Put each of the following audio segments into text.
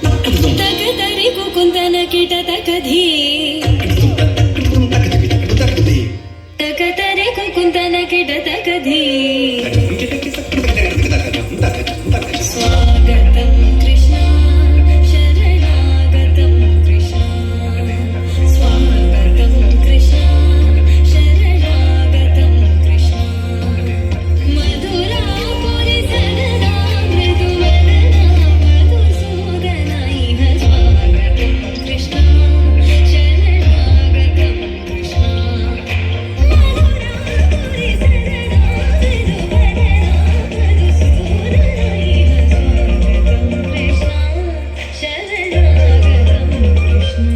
ತಕತರಿ ಕುಕುಂತನ ಕಿಟ ತಕಧಿ ತಕತರಿ ಕುಕುಂತನ ಕಿಟ ತಕಧಿ ಸ್ವಾಗತಂ ಕೃಷ್ಣ ಶರಣಾಗತಂ ಕೃಷ್ಣ ಸ್ವಾಗತಂ ಕೃಷ್ಣ ಶರಣಾಗತಂ ಕೃಷ್ಣ ಮಧುರಾಪುರಿ ಸದನಾ ಮೃದುವದನಾ ಮಧುಸೂದನ ಇಹ ಸ್ವಾಗತಂ ಕೃಷ್ಣ ಶರಣಾಗತಂ ಕೃಷ್ಣ ಮಧುರಾಪುರಿ ಸದನಾ ಮೃದುವದನಾ ಮಧುಸೂದನ ಇಹ ಸ್ವಾಗತಂ ಕೃಷ್ಣ ಶರಣಾಗತಂ ಕೃಷ್ಣ.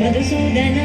ಮಧುಸೂದನ